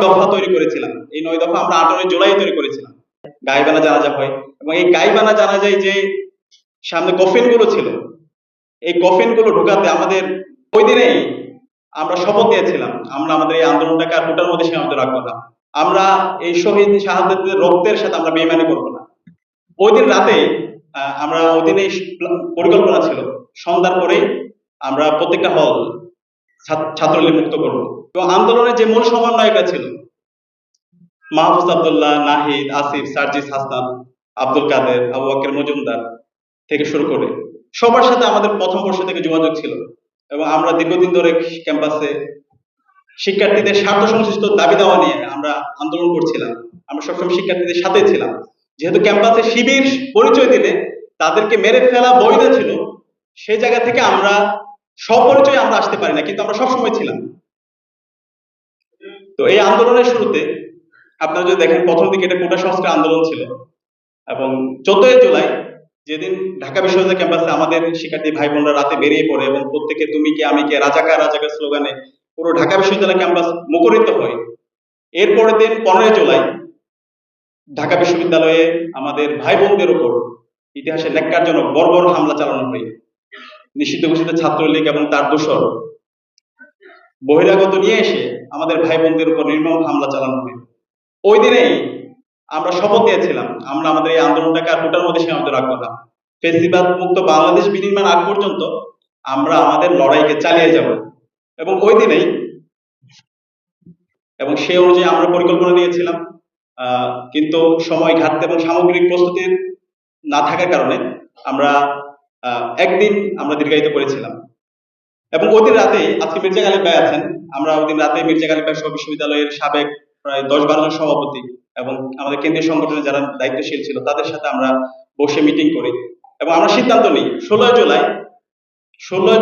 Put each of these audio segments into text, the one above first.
দফা তৈরি করেছিলাম। এই 9 দফা আমরা 18 জুলাই তৈরি করেছিলাম। গাইবানা জানাজা হয় এবং এই গাইবানা জানাজায় যে সামনে কফিনগুলো ছিল, এই কফিনগুলো ঢোকাতে আমাদের ওই দিনেই আমরা শপথ নিয়েছিলাম আমরা আমাদের এই আন্দোলনটাকে আর কোটার মধ্যে সীমাবদ্ধ রাখবো না। আমরা এই শহীদ শাহাদাতের রক্তের সাথে আমরা বেইমানি করবো না। ওই দিন রাতে আমরা ওই দিন এই পরিকল্পনা ছিল সন্ধ্যার পরেই আমরা প্রত্যেকটা হল ছাত্রলীগ মুক্ত করবো। এবং আন্দোলনের যে মূল সমন্বয়করা ছিল মাহফুজ আব্দুল্লাহ, নাহিদ, আসিফ, সার্জিস হাসান, আব্দুল কাদের, আবু বকর মজুমদার থেকে শুরু করে সবার সাথে আমাদের প্রথম বর্ষ থেকে যোগাযোগ ছিল এবং আমরা দীর্ঘদিন ধরে ক্যাম্পাসে শিক্ষার্থীদের স্বার্থ সংশ্লিষ্ট দাবি দাওয়া নিয়ে আমরা আন্দোলন করছিলাম। আমরা সবসময় শিক্ষার্থীদের সাথে ছিলাম। যেহেতু ক্যাম্পাসে শিবির পরিচয় দিলে তাদেরকে মেরে ফেলা বৈধ ছিল, সেই জায়গা থেকে আমরা স্বপরিচয় আমরা আসতে পারি না, কিন্তু আমরা সবসময় ছিলাম। তো এই আন্দোলনের শুরুতে আপনারা যদি দেখেন প্রথম দিকে এটা কোটা সংস্কার আন্দোলন ছিল এবং 14 জুলাই যেদিন ঢাকা বিশ্ববিদ্যালয় ক্যাম্পাসে আমাদের শিক্ষার্থী ভাই বোনরা রাতে বেরিয়ে পড়ে এবং প্রত্যেকে তুমি কে আমি কে রাজাকার রাজাকার স্লোগানে পুরো ঢাকা বিশ্ববিদ্যালয় ক্যাম্পাস মুখরিত হয়। এরপরের দিন 15 জুলাই ঢাকা বিশ্ববিদ্যালয়ে আমাদের ভাই বোনদের উপর ইতিহাসে ন্যাক্কারজনক বর্বর হামলা চালানো হয়। নিষিদ্ধ ঘোষিত ছাত্রলীগ এবং তার দোসর বহিরাগত নিয়ে এসে আমাদের ভাই বোনদের উপর নির্মম হামলা চালানো হয়। ওই দিনেই আমরা শপথ নিয়েছিলাম আমরা আমাদের এই আন্দোলনটাকে আর কোটার মধ্যে সীমাবদ্ধ রাখবো না। ফেসিবাদ মুক্ত বাংলাদেশ বিনির্মাণ আগ পর্যন্ত আমরা আমাদের লড়াইকে চালিয়ে যাব এবং ওই দিনেই এবং সেই অনুযায়ী আমরা পরিকল্পনা নিয়েছিলাম। কিন্তু সময় ঘাটতি এবং সামগ্রিক প্রস্তুতির না থাকার কারণে আমরা একদিন আমরা দীর্ঘায়িত করেছিলাম এবং ওই দিন রাতে আজকে মির্জা গালিব ভাই আছেন, আমরা ওই দিন রাতে মির্জা গালিব ভাই সহ বিশ্ববিদ্যালয়ের সাবেক প্রায় 10-12 জন সভাপতি এবং আমাদের কেন্দ্রীয় সংগঠনের যারা দায়িত্বশীল ছিল তাদের সাথে আমরা বসে মিটিং করি এবং আমরা সিদ্ধান্ত নিই 16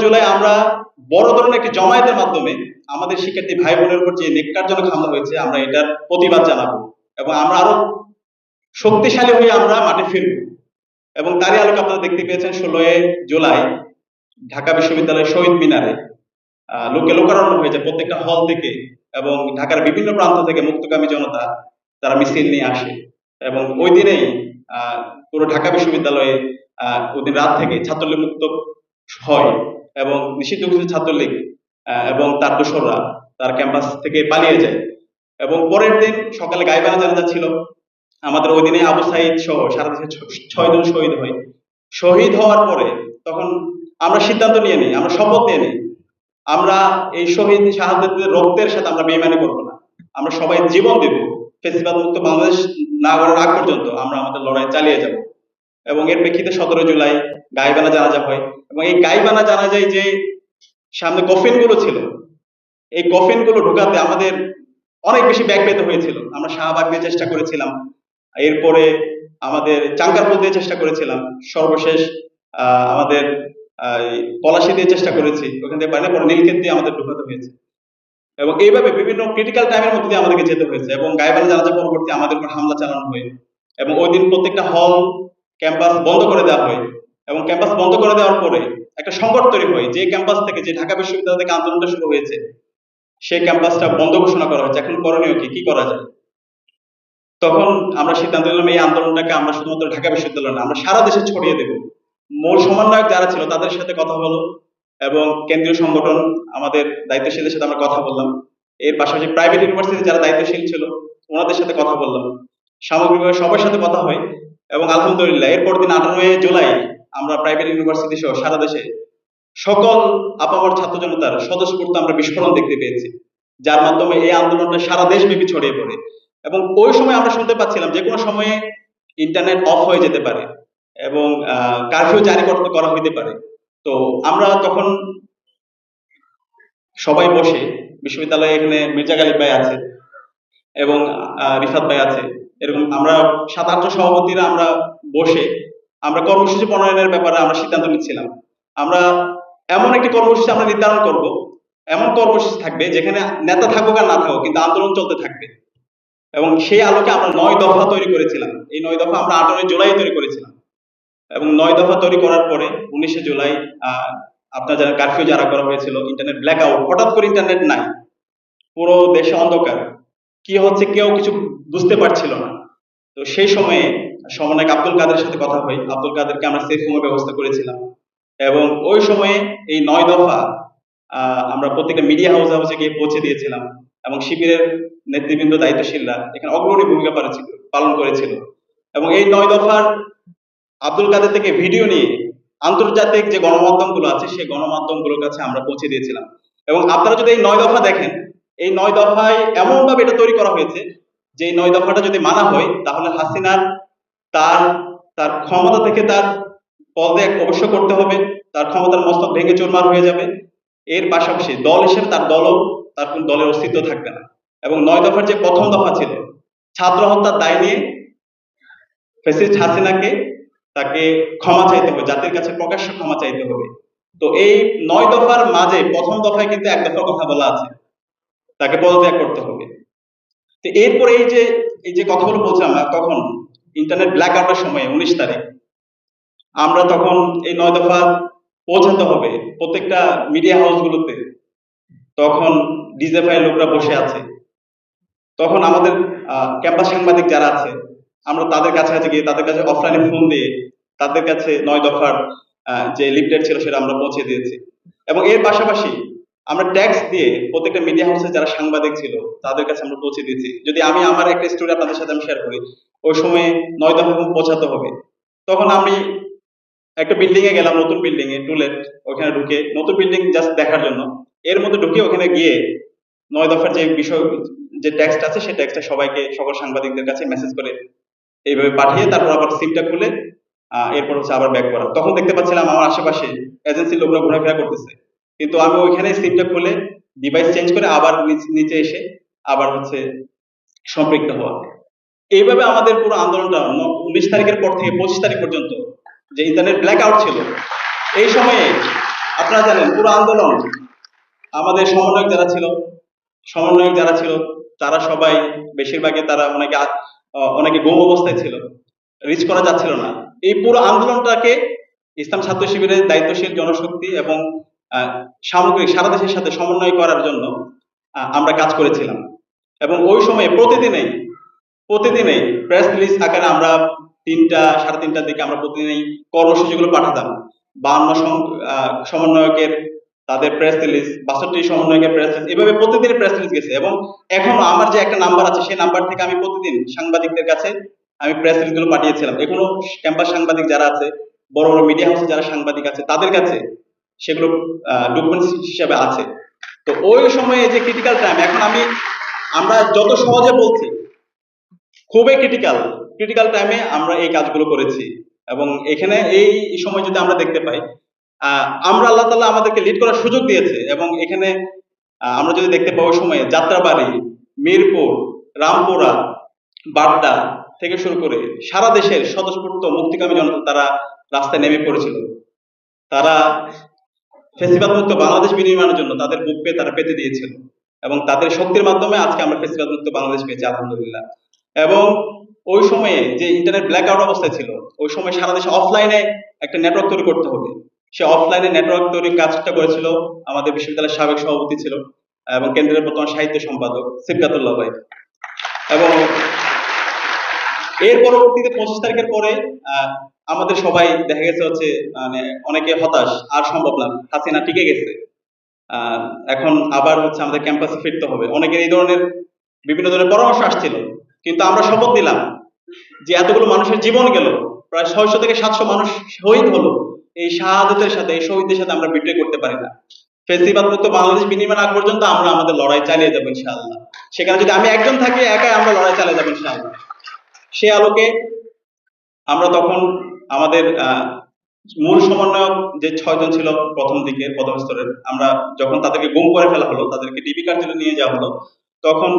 জুলাই আমরা বড় ধরনের একটি জমায়েতের মাধ্যমে আমাদের শিক্ষার্থী ভাই বোনের উপর যে ন্যাক্কারজনক হামলা হয়েছে আমরা এটার প্রতিবাদ জানাবো এবং আমরা আরো শক্তিশালী হয়ে আমরা মাঠে ফিরব। এবং তারই আলোকে আপনারা দেখতে পেয়েছেন 16 জুলাই ঢাকা বিশ্ববিদ্যালয়ের শহীদ মিনারে লোকে লোকারণ্য হয়েছে প্রত্যেকটা হল থেকে এবং ঢাকার বিভিন্ন প্রান্ত থেকে মুক্তগামী জনতা তারা মিছিল নিয়ে আসে এবং ওই দিনেই পুরো ঢাকা বিশ্ববিদ্যালয়ে ওই দিন রাত থেকে ছাত্রলীগ মুক্ত হয় এবং নিষিদ্ধ ঘোষিত ছাত্রলীগ এবং তার দোসররা তার ক্যাম্পাস থেকে পালিয়ে যায় এবং পরের দিন সকালে গাইবানা জানাজা ছিল। আমাদের ওই দিনে আবু সাইদ সহ সারা দেশে 6 জন শহীদ হয়। শহীদ হওয়ার পরে তখন আমরা সিদ্ধান্ত নিয়ে নিই, আমরা শপথ নিয়ে নিই আমরা এই শহীদ শাহাদাতের রক্তের সাথে আমরা বেইমানি করবো না। আমরা সবাই জীবন দেব, ফেসিবাদ মুক্ত বাংলাদেশ না গড়ার আগ পর্যন্ত আমরা আমাদের লড়াই চালিয়ে যাব। এবং এর প্রেক্ষিতে 17 জুলাই গাইবানা জানাজা হয় এবং এই গাইবানা জানাজায় যে সামনে কফিনগুলো ছিল, এই কফিনগুলো ঢোকাতে আমাদের অনেক বেশি ব্যাগ পেতে হয়েছিল। আমরা শাহবাগ দিয়ে চেষ্টা করেছিলাম, এরপরে আমাদের চাঙ্কারপুল দিয়ে চেষ্টা করেছিলাম, সর্বশেষ আমাদের পলাশী দিয়ে চেষ্টা করেছি, ওখান থেকে পাইলে পরে নীলক্ষেত দিয়ে আমাদের ঢোকাতে হয়েছে এবং এইভাবে বিভিন্ন ক্রিটিক্যাল টাইমের মধ্যে দিয়ে আমাদেরকে যেতে হয়েছে এবং গাইবানা জানাজা পরবর্তী আমাদের উপর হামলা চালানো হয় এবং ওই দিন প্রত্যেকটা হল ক্যাম্পাস বন্ধ করে দেওয়া হয় এবং ক্যাম্পাস বন্ধ করে দেওয়ার পরে একটা সংকট তৈরি হয়। যে ক্যাম্পাস থেকে যে ঢাকা বিশ্ববিদ্যালয় থেকে আন্দোলনটা শুরু হয়েছে সেই ক্যাম্পাসটা বন্ধ ঘোষণা করা হয়েছে, এখন করণীয় কি করা যায়। তখন আমরা সিদ্ধান্ত নিলাম এই আন্দোলনটাকে আমরা শুধুমাত্র ঢাকা বিশ্ববিদ্যালয় না আমরা সারা দেশে ছড়িয়ে দেব। মূল সমন্বয়ক যারা ছিল তাদের সাথে কথা হলো এবং কেন্দ্রীয় সংগঠন আমাদের দায়িত্বশীলদের সাথে আমরা কথা বললাম, এর পাশাপাশি প্রাইভেট ইউনিভার্সিটি যারা দায়িত্বশীল ছিল ওনাদের সাথে কথা বললাম, সামগ্রিকভাবে সবার সাথে কথা হয় এবং আলহামদুলিল্লাহ এরপর দিন 18 জুলাই আমরা প্রাইভেট ইউনিভার্সিটি সহ সারা দেশে সকল আপামর ছাত্র জনতার স্বতঃস্ফূর্ত আমরা বিস্ফোরণ দেখতে পেয়েছি, যার মাধ্যমে এই আন্দোলনটা সারা দেশব্যাপী ছড়িয়ে পড়ে এবং ওই সময় আমরা শুনতে পাচ্ছিলাম যে কোনো সময়ে ইন্টারনেট অফ হয়ে যেতে পারে এবং কারফিউ জারি করা হইতে পারে। তো আমরা তখন সবাই বসে বিশ্ববিদ্যালয়ে এখানে মির্জা গালিব ভাই আছে এবং রিফাত ভাই আছে, এরকম আমরা 7-8 জন সভাপতিরা আমরা বসে আমরা কর্মসূচি প্রণয়নের ব্যাপারে আমরা সিদ্ধান্ত নিচ্ছিলাম। আমরা এমন একটি কর্মসূচি আমরা নির্ধারণ করব, এমন কর্মসূচি থাকবে যেখানে নেতা থাকুক আর না থাকুক কিন্তু আন্দোলন চলতে থাকবে এবং সেই আলোকে আমরা 9 দফা তৈরি করেছিলাম। এই 9 দফা আমরা 18 জুলাই তৈরি করেছিলাম এবং 9 দফা তৈরি করার পরে 19 জুলাই আপনারা জানেন কারফিউ জারি করা হয়েছিল, ইন্টারনেট ব্ল্যাক আউট, হঠাৎ করে ইন্টারনেট নাই, পুরো দেশে অন্ধকার, কি হচ্ছে কেউ কিছু বুঝতে পারছিল না। তো সেই সময়ে সমন্বয়ক আব্দুল কাদের সাথে কথা হয়, আব্দুল কাদেরকে আমরা সেফ রুমের ব্যবস্থা করেছিলাম এবং ওই সময়ে এই 9 দফা আমরা প্রত্যেকটা মিডিয়া হাউসে গিয়ে পৌঁছে দিয়েছিলাম এবং শিবিরের নেতৃবৃন্দ দায়িত্বশীলরা এখানে অগ্রণী ভূমিকা পালন করেছিল এবং এই 9 দফার আব্দুল কাদের থেকে ভিডিও নিয়ে আন্তর্জাতিক যে গণমাধ্যমগুলো আছে সেই গণমাধ্যমগুলোর কাছে আমরা পৌঁছে দিয়েছিলাম। এবং আপনারা যদি এই 9 দফা দেখেন, এই 9 দফায় এমন ভাবে এটা তৈরি করা হয়েছে যে এই 9 দফাটা যদি মানা হয় তাহলে হাসিনার তার তার ক্ষমতা থেকে তার পদত্যাগ অবশ্য করতে হবে, তার ক্ষমতার মস্তক ভেঙে চুরমার হয়ে যাবে। এর পাশাপাশি দল হিসেবে তার কোন দলের অস্তিত্ব থাকবে না। এবং 9 দফার যে প্রথম দফা ছিল ছাত্র হত্যার দায় নিয়ে ফ্যাসিস্ট হাসিনাকে তাকে ক্ষমা চাইতে হবে, জাতির কাছে প্রকাশ্য ক্ষমা চাইতে হবে। তো এই 9 দফার মাঝে প্রথম দফায় কিন্তু এক দফার কথা বলা আছে, তাকে পদত্যাগ করতে হবে। তো এরপরে এই যে কথাগুলো বলছিলাম তখন ইন্টারনেট ব্ল্যাক আউটের সময় 19 তারিখ আমরা তখন এই 9 দফা পৌঁছাতে হবে প্রত্যেকটা মিডিয়া হাউসগুলোতে। তখন ডিজেফাই লোকরা বসে আছে, তখন আমাদের ক্যাম্পাস সাংবাদিক যারা আছে আমরা তাদের কাছাকাছি গিয়ে তাদের কাছে অফলাইনে ফোন দিয়ে তাদের কাছে 9 দফার যে লিফলেট ছিল সেটা আমরা পৌঁছে দিয়েছি। এবং এর পাশাপাশি আমরা ট্যাক্স দিয়ে প্রত্যেকটা মিডিয়া হাউসে যারা সাংবাদিক ছিল তাদের কাছে আমরা পৌঁছে দিয়েছি। যদি আমি আমার একটা স্টোরি আপনাদের সাথে আমি শেয়ার করি, ওই সময় 9 দফা পৌঁছাতে হবে, তখন আমি একটা বিল্ডিং এ গেলাম, নতুন বিল্ডিং এ টুলেট, ওখানে ঢুকে নতুন বিল্ডিং জাস্ট দেখার জন্য, এর মধ্যে ঢুকে ওখানে গিয়ে 9 দফার যে বিষয় যে টেক্সট আছে সেই টেক্সটটা সবাইকে সকল সাংবাদিকদের কাছে মেসেজ করে এইভাবে পাঠিয়ে তারপর আবার সিমটা খুলে এরপর হচ্ছে আবার ব্যাক করা। তখন দেখতে পাচ্ছিলাম আমার আশেপাশে এজেন্সির লোকরা ঘোরাফেরা করতেছে, কিন্তু আমি ওইখানে সিমটা খুলে ডিভাইস চেঞ্জ করে আবার নিচে এসে আবার হচ্ছে সম্পৃক্ত হওয়া। এইভাবে আমাদের পুরো আন্দোলনটা 19 তারিখের পর থেকে 25 তারিখ পর্যন্ত যে ইন্টারনেট ব্ল্যাক আউট ছিল, এই সময়ে আপনারা জানেন পুরো আন্দোলন আমাদের সমন্বয়ক যারা ছিল তারা সবাই বেশিরভাগই তারা অনেকে গুম অবস্থায় ছিল, রিচ করা যাচ্ছিল না। এই পুরো আন্দোলনটাকে ইসলাম ছাত্র শিবিরের দায়িত্বশীল জনশক্তি এবং সামগ্রিক সারা দেশের সাথে সমন্বয় করার জন্য আমরা কাজ করেছিলাম। এবং ওই সময়ে প্রতিদিনই প্রেস রিলিজ আকারে আমরা 3টা 3:30টার দিকে আমরা প্রতিদিনই কর্মসূচিগুলো পাঠাতাম। 52 সমন্বয়কের তাদের প্রেস রিলিজ, 62 সমন্বয়কের প্রেস রিলিজ, এভাবে প্রতিদিন প্রেস রিলিজ গেছে। এবং এখন আমার যে একটা নাম্বার আছে সেই নাম্বার থেকে আমি প্রতিদিন সাংবাদিকদের কাছে আমি প্রেস রিলিজগুলো পাঠিয়েছিলাম। এখনো ক্যাম্পাস সাংবাদিক যারা আছে, বড় বড় মিডিয়া হাউসে যারা সাংবাদিক আছে তাদের কাছে সেগুলো ডকুমেন্টস হিসেবে আছে। তো ওই সময়ে যে ক্রিটিক্যাল টাইম, এখন আমরা যত সহজে বলছি, খুবই ক্রিটিক্যাল টাইমে আমরা এই কাজগুলো করেছি। এবং এখানে এই সময় যদি আমরা দেখতে পাই, আমরা আল্লাহ তাআলা আমাদেরকে লিড করার সুযোগ দিয়েছে। এবং এখানে আমরা যদি দেখতে পাই ওই সময়ে যাত্রাবাড়ি, মিরপুর, রামপুরা, বাড্ডা থেকে শুরু করে সারা দেশের স্বতঃস্ফূর্ত মুক্তিকামী জনতা তারা রাস্তায় নেমে পড়েছিল। তারা ফ্যাসিবাদ মুক্ত বাংলাদেশ বিনির্মাণের জন্য তাদের বুক তারা পেতে দিয়েছিল এবং তাদের শক্তির মাধ্যমে আজকে আমরা ফ্যাসিবাদ মুক্ত বাংলাদেশ পেয়েছি, আলহামদুলিল্লাহ। এবং ওই সময়ে যে ইন্টারনেট ব্ল্যাক আউট অবস্থায় ছিল, ওই সময় সারা দেশে অফলাইনে একটা নেটওয়ার্ক তৈরি করতে হবে। সে অফলাইনে নেটওয়ার্ক তৈরির কাজটা করেছিল আমাদের বিশ্ববিদ্যালয়ের সাবেক সভাপতি ছিল এবং কেন্দ্রের বর্তমান সাহিত্য সম্পাদক সিবগাতুল্লাহ ভাই। এবং এর পরবর্তীতে 25 তারিখের পরে আমাদের সবাই দেখা গেছে হচ্ছে মানে অনেকে হতাশ, আর সম্ভব না, হাসিনা টিকে গেছে, এখন আবার হচ্ছে আমাদের ক্যাম্পাসে ফিরতে হবে। অনেকের এই ধরনের বিভিন্ন ধরনের পরামর্শ আসছিল, কিন্তু আমরা শপথ দিলাম যে এতগুলো মানুষের জীবন গেল, প্রায় 600 থেকে 700 মানুষ শহীদ হলো, এই শাহাদাতের সাথে, এই শহীদদের সাথে আমরা বিট্রে করতে পারি না। ফেসিবাদ মুক্ত বাংলাদেশ বিনির্মাণ আগ পর্যন্ত আমরা আমাদের লড়াই চালিয়ে যাবো ইনশাআল্লাহ। সেখানে যদি আমি একজন থাকি, একাই আমরা লড়াই চালিয়ে যাবো ইনশাআল্লাহ। সে আলোকে আমরা তখন আমাদের মূল সমন্বয়ক যে 6 জন ছিল প্রথম স্তরের, আমরা যখন তাদেরকে গুম করে ফেলা হলো, তাদেরকে ডিবি কার্যালয়ে নিয়ে যাওয়া হলো, তখন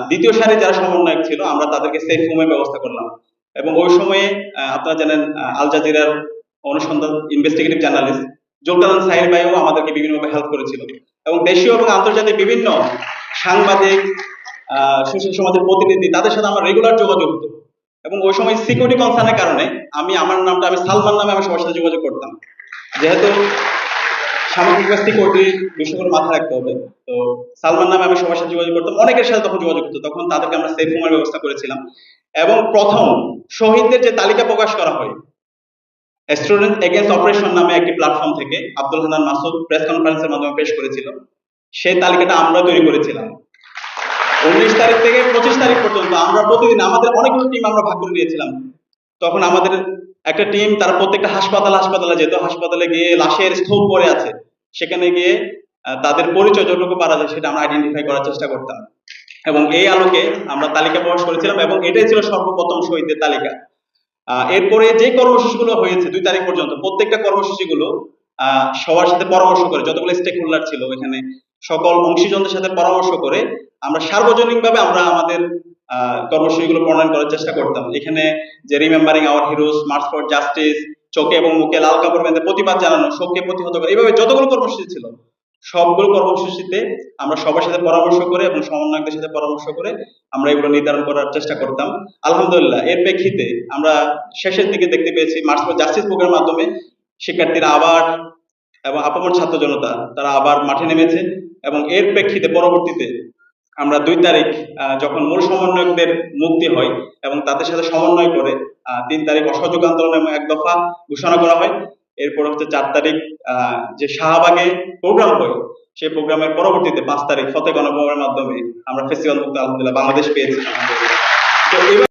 দ্বিতীয় সারি যারা সমন্বয়ক ছিল আমরা তাদেরকে সেফ রুমের ব্যবস্থা করলাম। এবং ওই সময়ে আপনারা জানেন আল জাজিরার অনুসন্ধান ইনভেস্টিগেটিভ জার্নালিস্ট জুলকানান সাহিল ভাইও আমাদেরকে বিভিন্নভাবে হেল্প করেছিল। এবং দেশীয় এবং আন্তর্জাতিক বিভিন্ন সাংবাদিক, সুশীল সমাজের প্রতিনিধি, তাদের সাথে আমার রেগুলার যোগাযোগ হতো। এবং ওই সময় সিকিউরিটি কনসার্নের কারণে আমার নামটা আমি সালমান নামে আমি সবার সাথে যোগাযোগ করতাম, যেহেতু সামাজিক ব্যস্তি কোর্টের বিষয়গুলো মাথায় রাখতে হবে। তো সালমান নামে আমি সবার সাথে যোগাযোগ করতাম, অনেকের সাথে তখন যোগাযোগ করতো, তখন তাদেরকে আমরা সেফ রুমের ব্যবস্থা করেছিলাম। এবং প্রথম শহীদদের যে তালিকা প্রকাশ করা হয় স্টুডেন্ট এগেইনস্ট অপারেশন নামে একটি প্ল্যাটফর্ম থেকে আব্দুল হান্নান মাসুদ প্রেস কনফারেন্সের মাধ্যমে পেশ করেছিল, সেই তালিকাটা আমরা তৈরি করেছিলাম। 19 তারিখ থেকে 25 তারিখ পর্যন্ত আমরা প্রতিদিন আমাদের অনেকগুলো টিম আমরা ভাগ করে নিয়েছিলাম। তখন আমাদের একটা টিম তারা প্রত্যেকটা হাসপাতালে যেত, হাসপাতালে গিয়ে লাশের স্তূপ পড়ে আছে, সেখানে গিয়ে তাদের পরিচয় যতটুকু পারা যায় সেটা আমরা আইডেন্টিফাই করার চেষ্টা করতাম। এবং এই আলোকে আমরা তালিকা প্রকাশ করেছিলাম এবং এটাই ছিল সর্বপ্রথম শহীদদের তালিকা। এরপরে যে কর্মসূচিগুলো হয়েছে 2 তারিখ পর্যন্ত, প্রত্যেকটা কর্মসূচিগুলো সবার সাথে পরামর্শ করে, যতগুলো স্টেক হোল্ডার ছিল এখানে সকল অংশীজনদের সাথে পরামর্শ করে আমরা সার্বজনীনভাবে আমরা আমাদের কর্মসূচিগুলো প্রণয়ন করার চেষ্টা করতাম। এখানে যে remembering hour heroes, March for justice, চোখে এবং মুখে লাল কাপড় বেঁধে প্রতিবাদ জানানো, শোককে প্রতিহত করা, এইভাবে যতগুলো কর্মসূচি ছিল সবগুলো কর্মসূচিতে আমরা সবার সাথে পরামর্শ করে এবং সমন্বয়কদের সাথে পরামর্শ করে আমরা এগুলো নির্ধারণ করার চেষ্টা করতাম। আলহামদুলিল্লাহ এর প্রেক্ষিতে আমরা শেষের দিকে দেখতে পেয়েছি মার্চ ফর জাস্টিস প্রোগ্রামের মাধ্যমে শিক্ষার্থীরা আবার এবং আপামর ছাত্র জনতা তারা আবার মাঠে নেমেছে এবং এর প্রেক্ষিতে পরবর্তীতে আমরা 2 তারিখ যখন মূল সমন্বয়কদের মুক্তি হয় এবং তাদের সাথে সমন্বয় করে 3 তারিখ অসহযোগ আন্দোলন এবং 1 দফা ঘোষণা করা হয়। এরপর হচ্ছে 4 তারিখ যে শাহবাগে প্রোগ্রাম হয়, সেই প্রোগ্রামের পরবর্তীতে 5 তারিখ ফতেহ গণভবনের মাধ্যমে আমরা ফেস্টিভ্যাল মুক্ত আলহামদুলিল্লাহ বাংলাদেশ পেয়েছি। তো